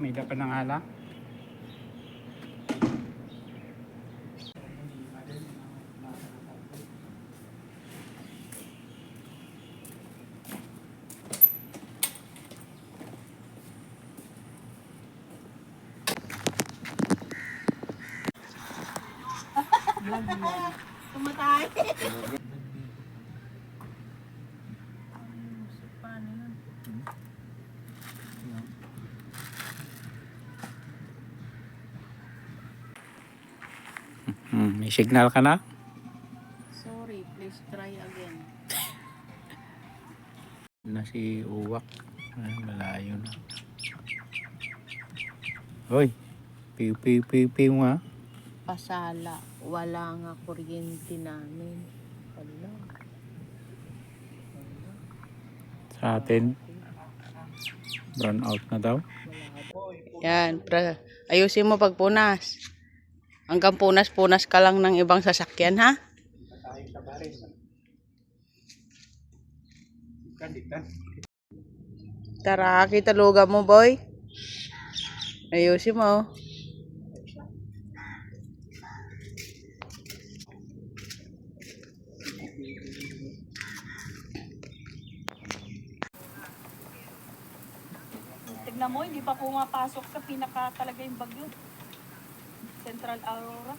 May lapan ng ala. Tumatay. May signal ka na? Sorry, please try again. Na si Uwak. Ay, malayo na. Hoy, piw nga. Pasala, wala nga kuryente namin. Wala. Sa atin, brown out na daw. Yan, ayusin mo pagpunas. Hanggang punas-punas ka lang ng ibang sasakyan, ha? Tara, kita luga mo, boy. Ayusin mo. Tignan mo, hindi pa pumapasok sa pinaka talaga yung bagyo. Central Aurora.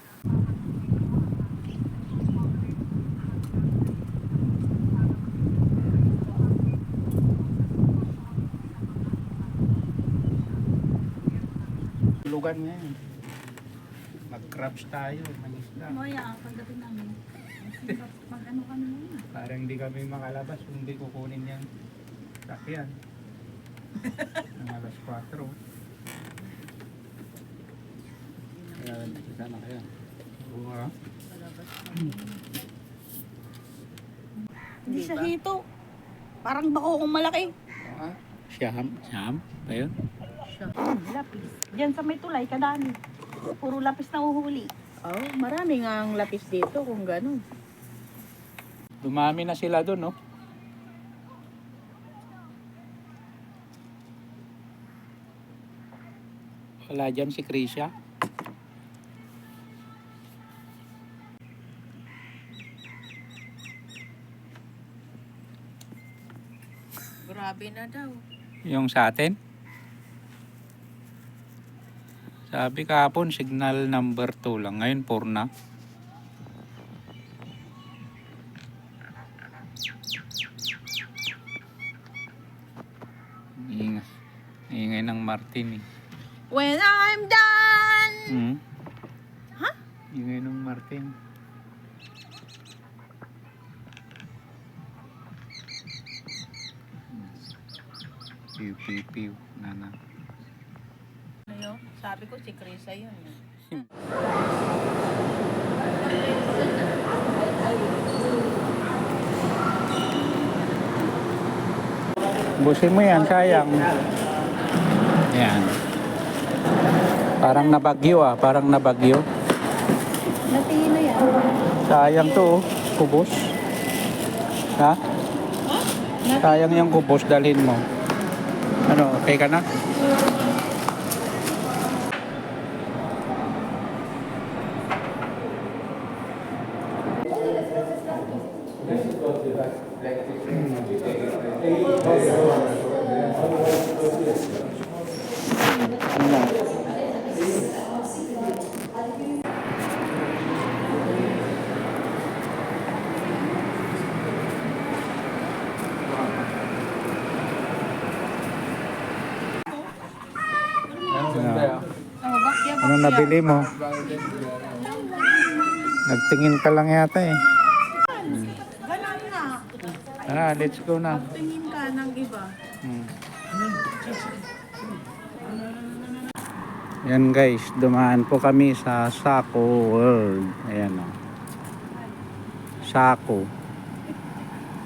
Lugan ngayon. Mag-crabs tayo, mangisda. Maya, pagdating namin. Mag-ano kami muna. Parang hindi kami makalabas kung hindi kukunin yan. Sakyan. Ng alas 4. Kaya sana kaya. Oo ha? Hindi siya hito. Parang bako kong malaki. Siyam? Ayun. Lapis. Diyan sa may tulay, kadami. Puro lapis na uhuli. Oh, marami nga ang lapis dito kung gano'n. Dumami na sila doon, no? Wala dyan si Krisha. Grabe na daw. Yung sa atin. Sabi kahapon, signal number 2 lang. Ngayon, 4 na. Ingay ng Martin eh. When I'm done! Ha? Ingay ng Martin. Piu, piu, piu. Nana. Ano yun? Sabi ko si Krisa yun. Busin mo yan, sayang. Yan. Parang nabagyo parang nabagyo. Natingin na yan. Sayang to, kubos. Ha? Sayang yung kubos, dalhin mo. Ano, okay ka na? Ano nabili mo? Nagtingin ka lang yata eh. Ganun nga. Let's go na. Tingin ka ng iba. Yan guys, dumaan po kami sa Saco World. Ayan o. Saco.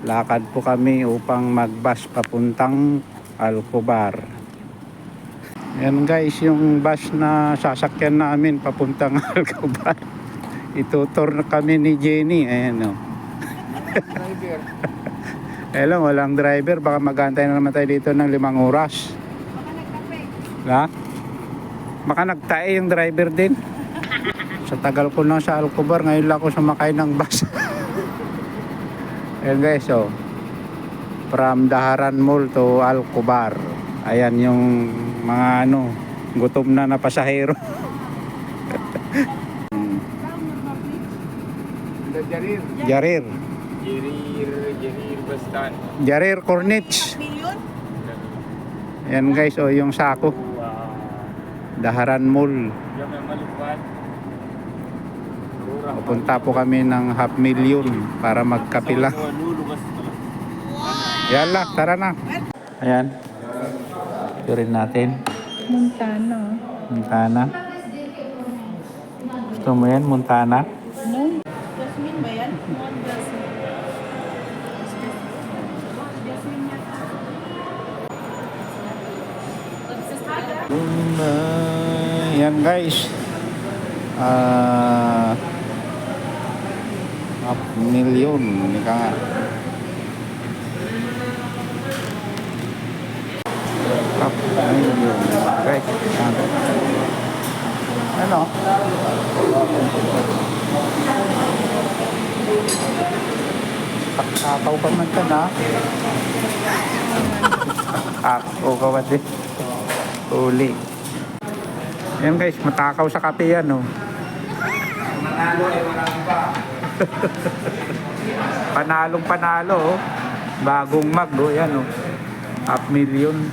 Lakad po kami upang mag-bus papuntang Alcobar. Yan guys, yung bus na sasakyan namin papuntang Alcobar. Itutur na kami ni Jenny. Ayan o. Driver. Alam, walang driver. Baka mag-antay na naman tayo dito ng 5 oras. Baka nagkape. Ha? Baka nagtae yung driver din. Sa tagal ko na sa Alcobar, ngayon lang ako sumakay ng bus. Ayan guys, oh. From Daharan Mall to Alcobar. Ayan yung mga gutom na pasahero. Jarir. Jarir. Jarir Bastan. Jarir Cornich. Million? Ayan guys, oh, yung sako. Daharan Mall. Yang malupat. Pupunta po kami ng 500,000 para magkapila. Yala, tara na. Ayan. Turin natin. Montana. Montana. Gusto mo yan, Montana? No? Jasmine ba yan? Non Jasmine. Jasmine yan. Yan guys. 500,000. Ika nga. 500,000. Guys. Yan. Ano? Takataw ka man ka na. Ako ka ba din? Uli. Yan guys, matakaw sa kape yan, oh. Manalo ay marami pa. Panalong panalo, oh. Bagong mag, oh. Yan, oh. 500,000.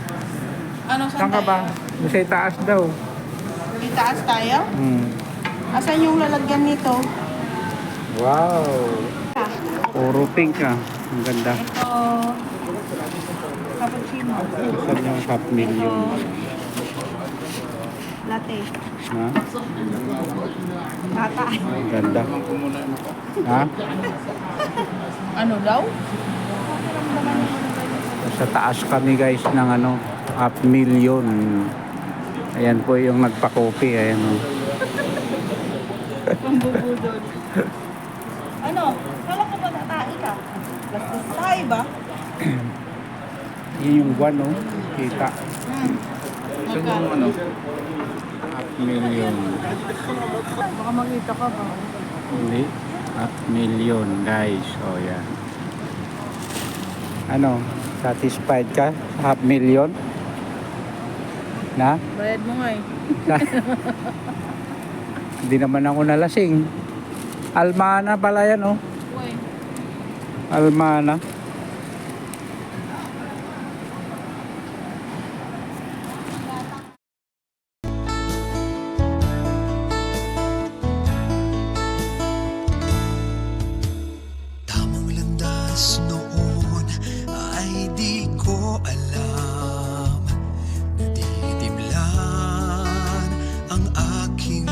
Ano, Saan ka ba? Masay taas daw. Itaas tayo? Hmm. Asan yung lalagyan nito? Wow. Puro pink, ah. Ang ganda. Ito, cappuccino. Saan yung 500,000? Latte. Ha? Tata. Ang ganda. Ha? Ano daw? Sa taas kami guys ng 500,000. Ayan po yung nagpa-copy. Ayan, oh. Pambubudol. Ano? Kala ko ba natai ka? Plastic tayo ba? Yun yung buwan, oh. Kita. Magkano? 500,000. Baka makita ka ba? Hindi. 500,000 guys. O yan. Ano? Satisfied ka sa 500,000? Na? Bayad mo nga eh. Hindi naman ako nalasing. Almana pala yan, oh. Uy. Almana. Tamang landas noon ay di ko alam. Nadidimlan ang aking